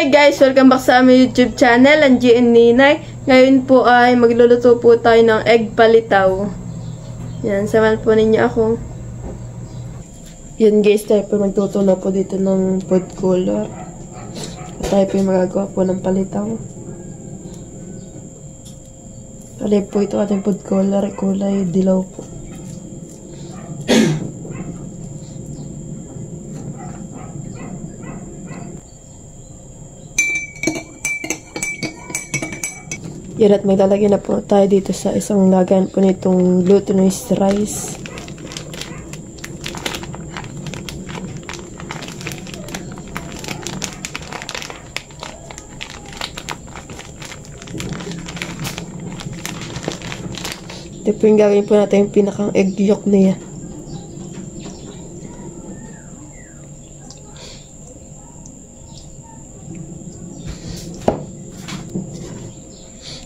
Hi guys! Welcome back sa aming YouTube channel, ang GN Ninay. Ngayon po ay magluluto po tayo ng egg palitaw. Yan, samahan po ninyo ako. Yan guys, tayo po magtutunaw po dito ng food color. At tayo po magagawa po ng palitaw. Palay po ito ating food color, kulay dilaw po. Yan, at maglalagay na po tayo dito sa isang lagayan po nitong glutinous rice. Ito po yung gagawin po natin yung pinakang egg yolk niya.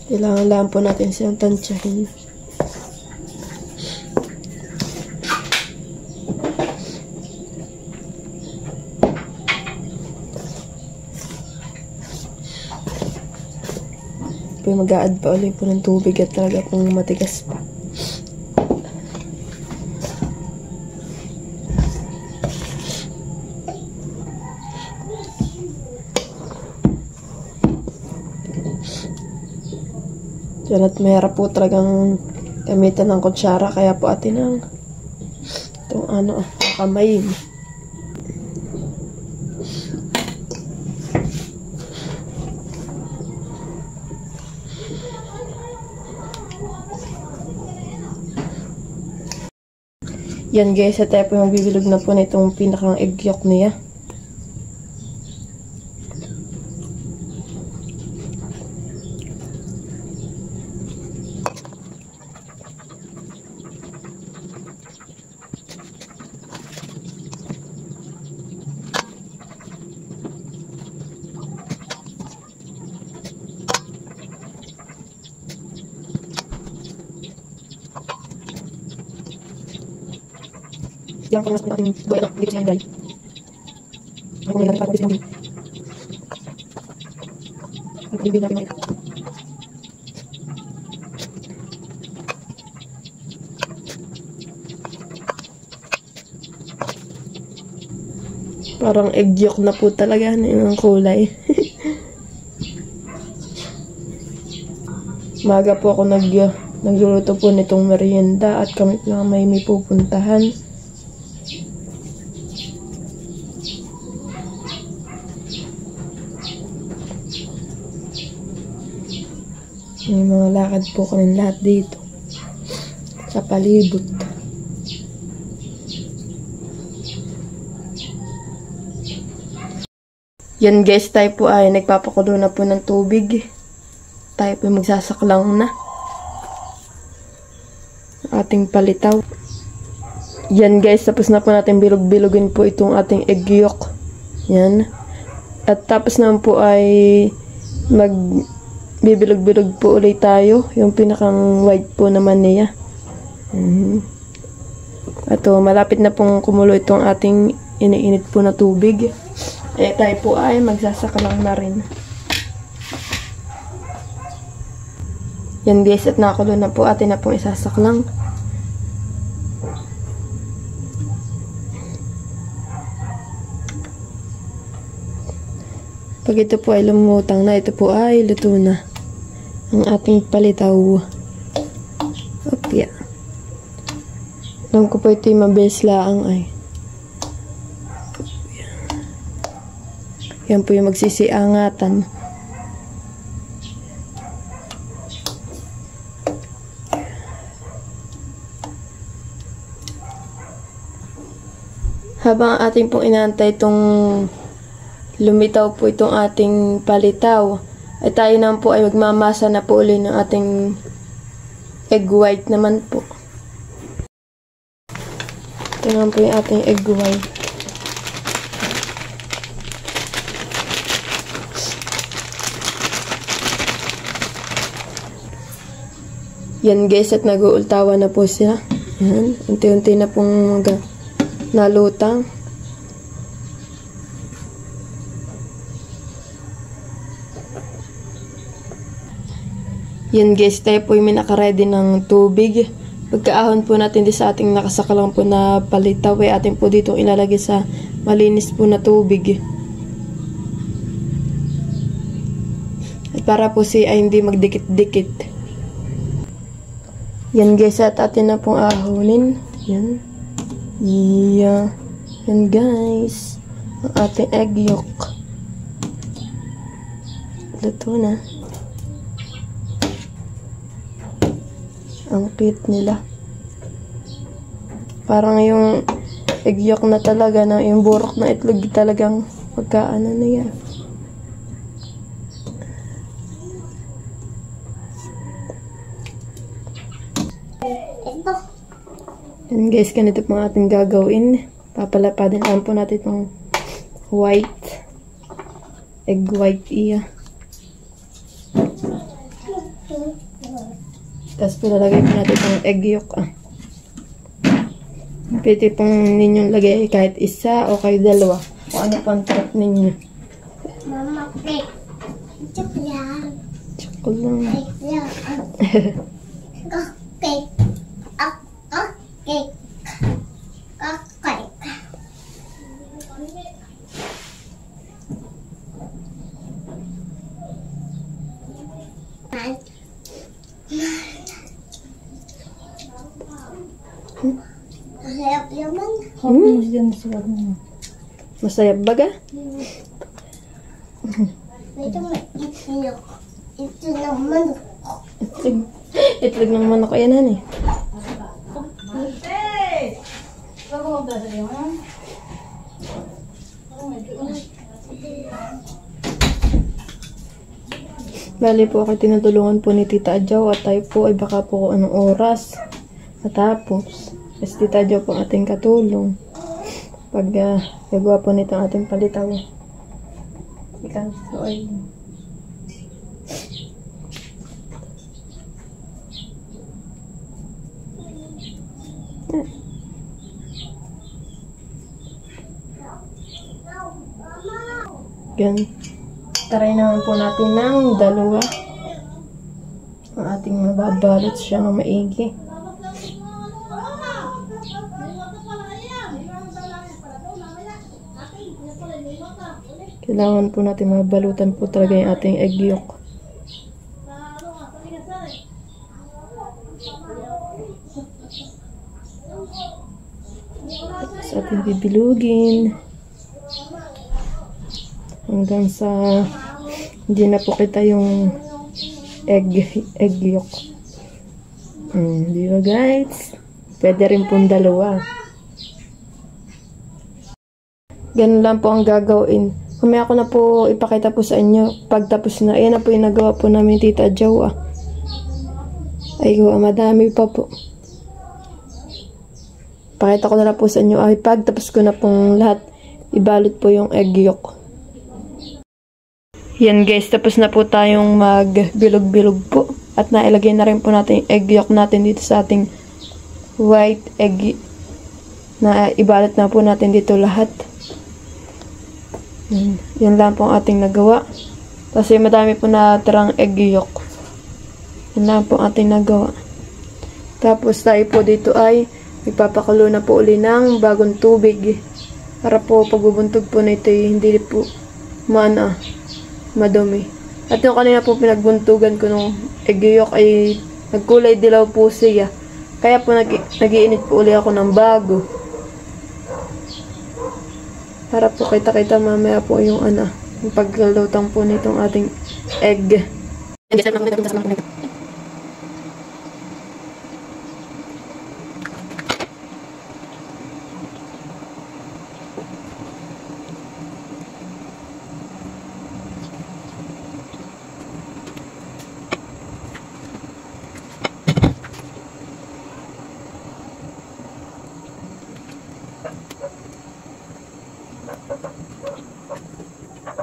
Kailangan lang po natin siyang tansyahin. Mag-a-add pa ulit po ng tubig at talaga pong matigas pa. Yan, at mahirap po talagang gamitan ng kutsara, kaya po atin ang itong kamay. Yan guys, at tayo po magbibilog na po na itong pinakang egg yolk niya. Yang panas natin dua enak dito sa hinday. Ako ngayon natin para natin. At ibig natin ngayon. Parang egg yolk na po talaga ng kulay. Maga po ako nagluluto po nitong merienda at kami lang may pupuntahan. May mga lakad po kami lahat dito sa palibot. Yan guys, tayo po ay nagpapakulo na po ng tubig. Tayo po magsasaklang na ating palitaw. Yan guys, tapos na po natin bilog-bilogin po itong ating egg yolk. Yan. At tapos naman po ay bibilog-bilog po ulit tayo. Yung pinakang white po naman niya. Ato, malapit na pong kumulo itong ating iniinit po na tubig. Eh, tayo po ay magsasakalang na rin. Yan guys, at nakulo na po. Atin na pong isasaklang. Pag ito po ay lumutang na, ito po ay luto na ang ating palitaw. Opya. Alam ko po ito yung mabilis laang ay. Yan po yung magsisiangatan. Habang ating pong inaantay itong lumitaw po itong ating palitaw, ay tayo naman po ay magmamasa na po ulit ng ating egg white naman po. Ito naman po yung ating egg white. Yan guys, at nag-uultawa na po siya. Yan, unti-unti na pong nalutang. Yan guys, tayo po yung nakaready ng tubig. Pagkaahon po natin di sa ating nakasakalang po na palitaw, atin po dito ilalagay sa malinis po na tubig. At para po siya ay hindi magdikit-dikit. Yan guys, at atin na pong ahonin. Yan. Yeah. Yan guys. Ang ating egg yolk. Luto na. Ang cute nila. Parang yung egg yolk na talaga, na yung burok na itlog talagang pagkaano na yan. Yan guys, ganito po ang ating gagawin. Papalapadin lang po natin itong white. Egg white iya. Tapos pilalagay po natin itong egg yolk. Pwede pong ninyong lagay kahit isa o kayo dalawa. Kung ano pang trip ninyo. Mama, cake. Chocolate lang. Chocolate lang. Cake lang. Cake. Cake. Cake. Masayap naman. Masayap baga? Ito may itlog. Ito naman. Itlog ng manok. Ayan han eh. Bali po ako tinutulungan po ni Tita Adjaw at tayo po ay baka po anong oras matapos. Kasi Tita Adjaw po ating katulong pag gagawa po nito ating palitaw. Ikan so ay gan. Try naman po natin ng dalawa. Ang ating mababalot siya ng maigi. Kailangan po natin mabalutan po talaga yung ating egg yolk. Tapos ating bibilugin. Hanggang sa hindi na po kita yung egg yolk. Di ba guys? Pwede rin pong dalawa. Ganun lang po ang gagawin. Kumaya ko na po ipakita po sa inyo pagtapos na. Ayan na po yung nagawa po namin Tita Adjaw. Ay madami pa po. Pakita ko na lang po sa inyo. Ay pagtapos ko na pong lahat, ibalot po yung egg yolk. Yan guys, tapos na po tayong magbilog-bilog po. At nailagay na rin po natin yung egg yolk natin dito sa ating white egg. Na ibalot na po natin dito lahat. Yan lang po ang ating nagawa. Kasi madami po na tirang egg yolk. Yan lang po ang ating nagawa. Tapos tayo po dito ay ipapakulo na po uli ng bagong tubig. Para po pagbubuntog po na ito hindi po madumi. At yung kanina po pinagbuntugan ko ng egg yolk ay nagkulay dilaw po siya. Kaya po nag-iinit po uli ako ng bago. Para po kita-kita mamaya po yung yung paglalutang po nitong ating egg.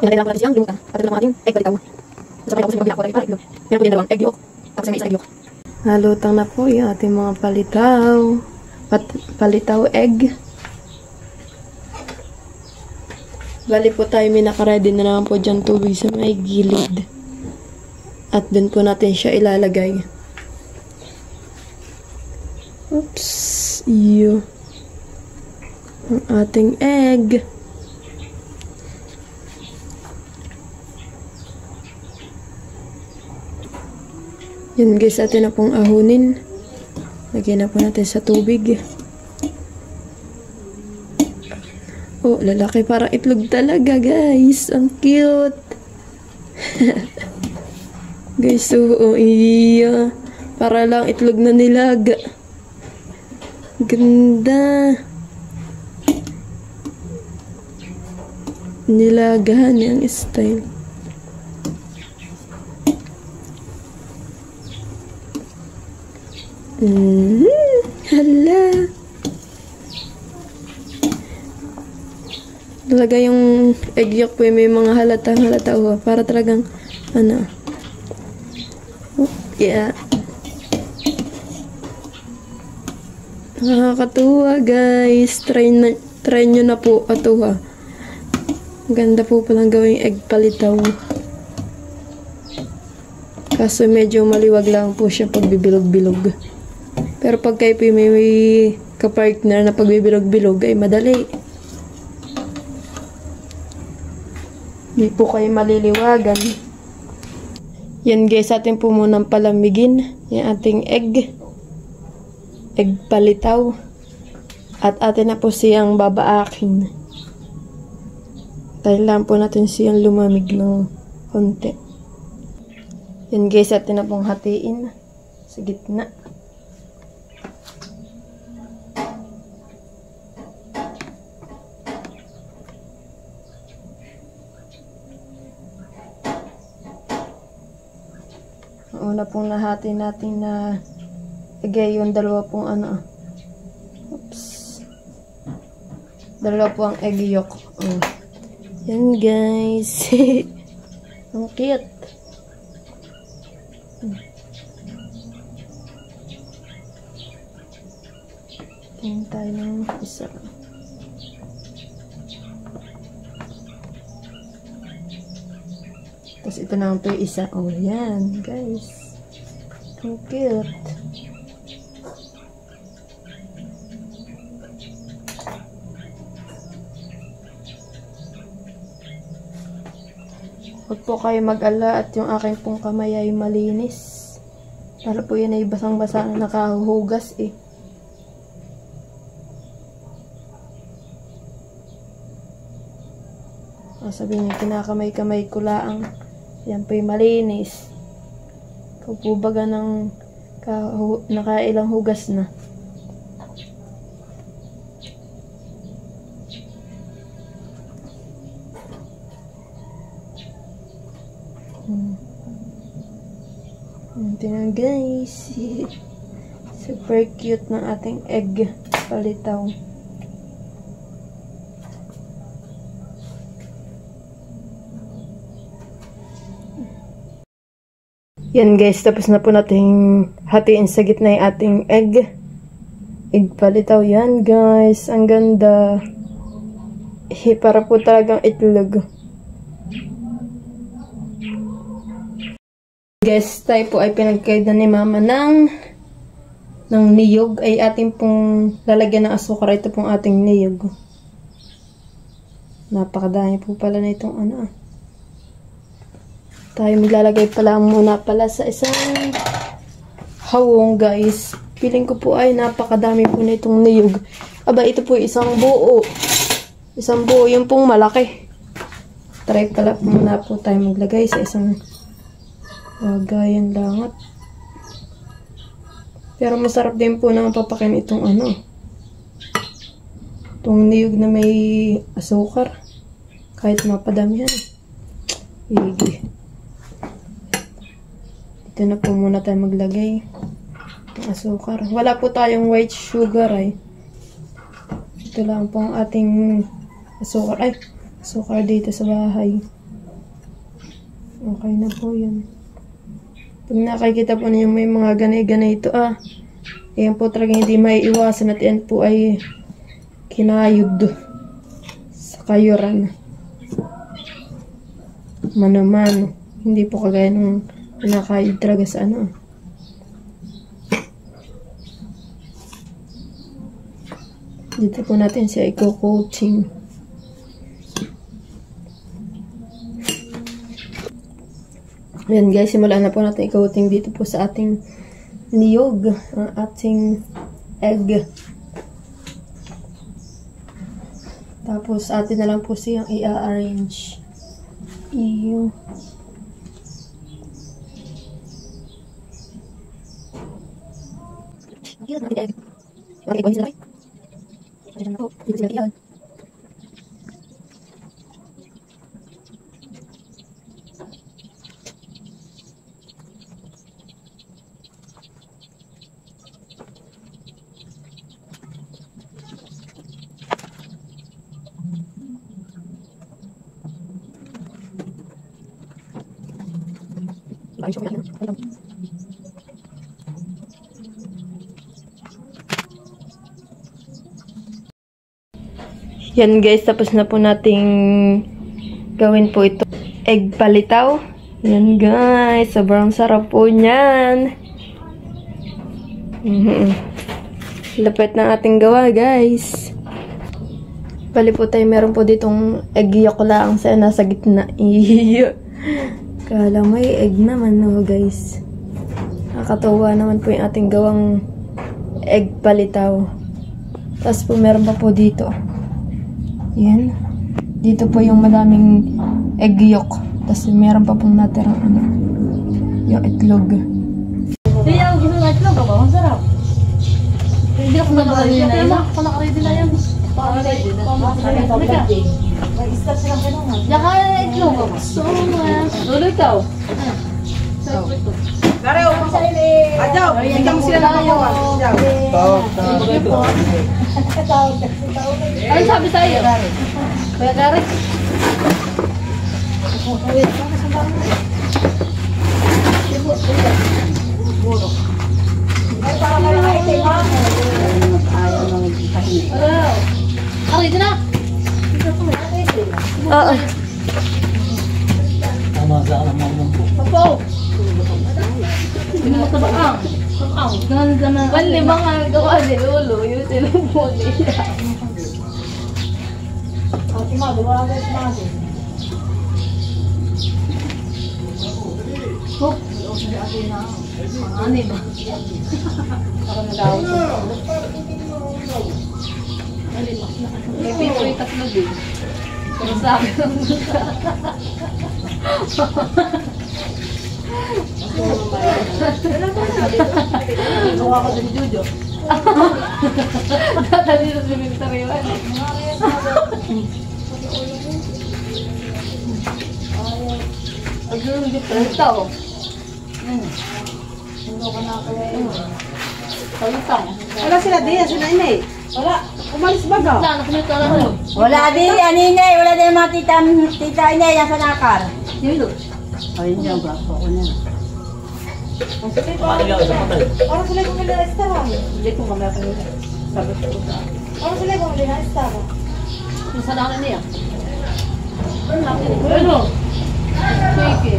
Pinagay lang po natin siyang lumutan. Patuloy lang ating egg palitaw. Sabay ako sa pagbilang ko tayo para itlog. Meron po din dalawang egg yolk. Tapos may isa egg yolk. Halutang na po yung ating mga palitaw. Palitaw egg. Bali po tayo may nakaready na naman po dyan tubig sa may gilid. At dun po natin siya ilalagay. Oops. Iyo. Ang ating egg. Yan guys, atin na pong ahunin. Lagyan na po natin sa tubig. Oh, lalaki, parang itlog talaga guys. Ang cute. Guys, so, iya. Para lang itlog na nilaga. Ganda. Nilagahan yung style. Hala. Talaga yung egg yolk po may mga halata oh. Para talagang ano. Oh, yeah. Nakakatuwa guys. Try nyo na po ito ha. Ganda po palang gawing egg palitaw. Kaso medyo maliwag lang po siya pag bibilog-bilog. Pero pag kayo po may kapartner na pagbibilog-bilog ay madali. Hindi po kayo maliliwagan. Yan guys, atin po munang palamigin yung ating egg palitaw. At atin na po siyang babaakin. Tayo lang po natin siyang lumamig ng konti. Yan guys, atin na pong hatiin sa gitna. Ang una pong nahati natin na igay yung dalawa pong ano. Oops. Dalawa po ang egg yolk. Oh. Yan guys. Ang cute. Tingin tayo ng isa. Tapos ito naman po yung isa. Oh, yan guys. Ang cute. Huwag po kayo mag-ala at yung aking pong kamay ay malinis. Para po yan ay basang-basa na nakahuhugas eh. Sabihin niyo, kinakamay-kamay ko lang. Yan po yung malinis. Ikaw po baga ng nakailang hugas na. Tingnan guys. Super cute ng ating egg palitaw. Yan guys, tapos na po nating hatiin sa gitna yung ating egg palitaw. Yan guys, ang ganda. Para po talagang itlog. Guys, tayo po ay pinagkaidan ni mama ng niyog. Ay ating pong lalagyan ng asukar. Ito pong ating niyog. Napakadami po pala na itong ano. Tayo maglalagay pala muna pala sa isang hawong guys. Feeling ko po ay napakadami po na itong niyog. Aba, ito po isang buo. Isang buo, yung pong malaki. Try pala muna po tayo maglagay sa isang lagayan langat. Pero masarap din po na mapapakin itong ano. Itong niyog na may asukar. Kahit mapadamihan. Higi. Ito na po muna tayo maglagay ng asukar. Wala po tayong white sugar ay. Ito lang po ang ating asukar. Ay, asukar dito sa bahay. Okay na po yun. Pag nakikita po niyo may mga ganay-ganay ito ayan po talaga hindi maiiwasan at yan po ay kinayod sa kayuran. Mano-mano. Hindi po kagaya ng Pinakahid talaga sa ano. Dito po natin siya i-coating. Ayan guys, simulan na po natin i-coating dito po sa ating niyog, ang ating egg. Tapos atin na lang po siyang i-arrange. Iyo. Yan guys, tapos na po nating gawin po ito. Egg palitaw. Yan guys, sobrang sarap po niyan. Lapit ng ating gawa guys. Bali po tayo, meron po ditong egg yolk lang sa nasa gitna. Iyo. Kala may egg naman no guys. Nakakatawa naman po yung ating gawang egg palitaw. Tapos po meron pa po dito. Yan. Dito po yung madaming egg yolk. Tapos meron pa pong natirang ano, yung itlog. Hindi ako gusto ng itlog ba? Ang sarap. Hindi ako nag-ready na yan. Ako naka-ready na yan. Pa-ready na. Mag-start silang kanungan. Yaka na itlog ba? So much. Lolo ikaw. Kareo, Adjaw, bigyan mo sila ng pagawa. Ano sabi sa'yo? Kuya Gary? Ari, ito na! Oo. Papo! Hindi mo tabaang. Tabaang. Ganda na. Bali, mga gawa ni Lolo. Yung sinubo nila. Ate ma, gawa agad ma. Hop! Ano ba? Ako nag-awag ko. May pito yung tatlo din. Pero sa akin ang gawa ko din Jojo. Dadali na si Victoria. Ang diferente oh. Hindi ko na kaya yun. Palitang. Wala sila diyan, sila inay. Wala, umalis ba ka? Wala din, anine. Wala din mga tita inay. Yan sa nakar. Yun. Ayun niya, braso ko niya. Ano sila kung nila estara? Hindi ko mamaya pa nila. Sabi ko sa akin. Ano sila kung nila estara? Yung sa nakin niya. Ano? Sige.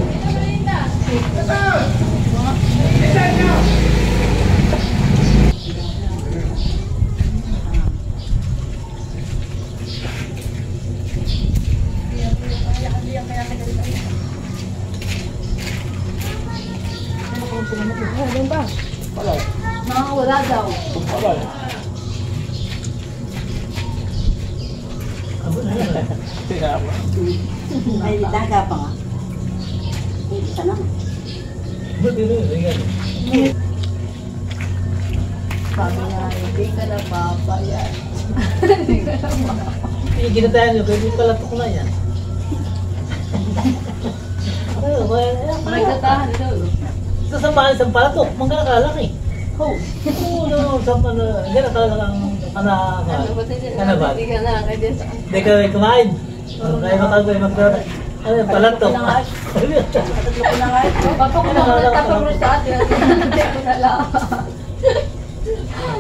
Nakakawala daw. Ay, daga pa nga. Isa lang. Sabi niya, hindi ka na papayat. Hindi ginatayan nyo, kaya di pala tukla yan. May katahan daw. Ito sa bahay, isang palatok, mangga nakalaki. Oo, no, sa mga, hindi nakalakang kanabat. Hindi ka na, kaya sa... Hindi ka rin kumain. Kaya makagawin magdara. Ano yung palatok? Tapos sa atin, hindi ko na lang.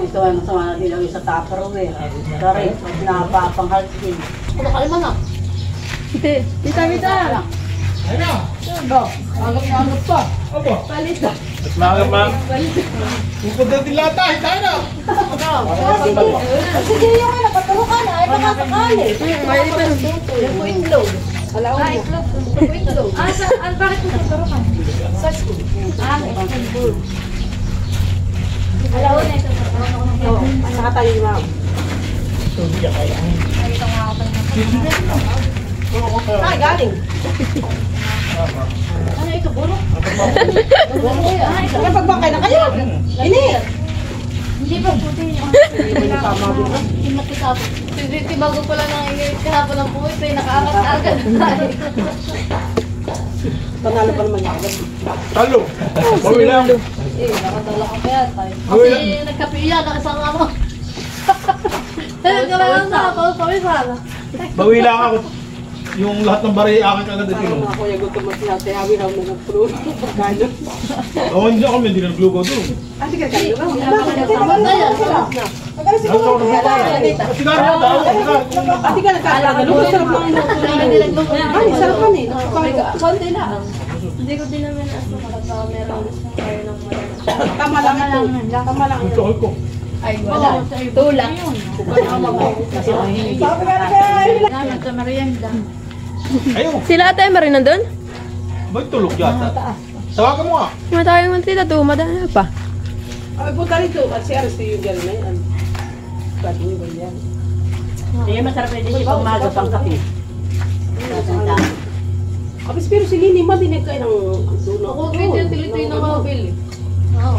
Ito ay masama na din ang isa tapper eh. Sorry, napapanghal din. Ano ka naman ah? Tita, tita. Ayun na. Agap pa. Opo. Palito. Mas maagap ma. Pupunta din lahat tayo. Tayo na. Sige yung ano, paturukan na. Ay, baka sakali. May pa. Yan po itlog. Alaon mo. Itlog. Bakit mo tuturukan? Sa school. Istanbul. Alaon na ito. Oo, saka tayo ma'am. Ay, galing. Ano ito, buro? Napagbakay na kayo. Ini. Hindi ba puti yung himatikap? Hindi bago pala nang kahapon ng puwit ay nakaangat na agad. Panalo pa naman yan. Talo. Bawi lang. Nakadala ka pa yan tayo. Bawi lang. Kasi nagkapiya na isang ano. Kaya lang na ako, pawisan. Bawi lang ako. Yung lahat ng bari akin agad at yun. Ako yung gusto mo sila. Kaya awin ako na nag-pro. Pagkano. Oo, hindi ako hindi nag-gluko doon. Ah, sige, kayo. Sigaro na daw. Ati ka nagkakalaga. Lugo, sarap ng lugo. Ay, sarap man eh. Konti lang. Hindi ko din naman aso kapag meron gusto tayo ng marami. Tama lang ito. Tama lang ito. Gusto ko. Ay, wala. Tulak. Gamit sa merienda. Ayun. Sila ate Marie nandun? Ba't tulog yata? Tawagan mo nga. Matawag mo tita, tumadaan na pa. Ay, punta rito. At si Aris, yung gano'n na yan. Pwede nyo ba yan? Hindi masarap na din yung umaga pang kape. Kapis, pero si Lini, madinig kayo ng dulo. Ako, ganyan, tilitoy na mabili. Oo.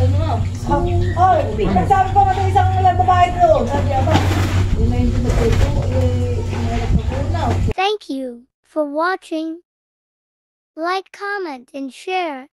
Ano nga? Sabi ko nga isang ulan babae doon. Sabi ako. Thank you for watching. Like, comment, and share.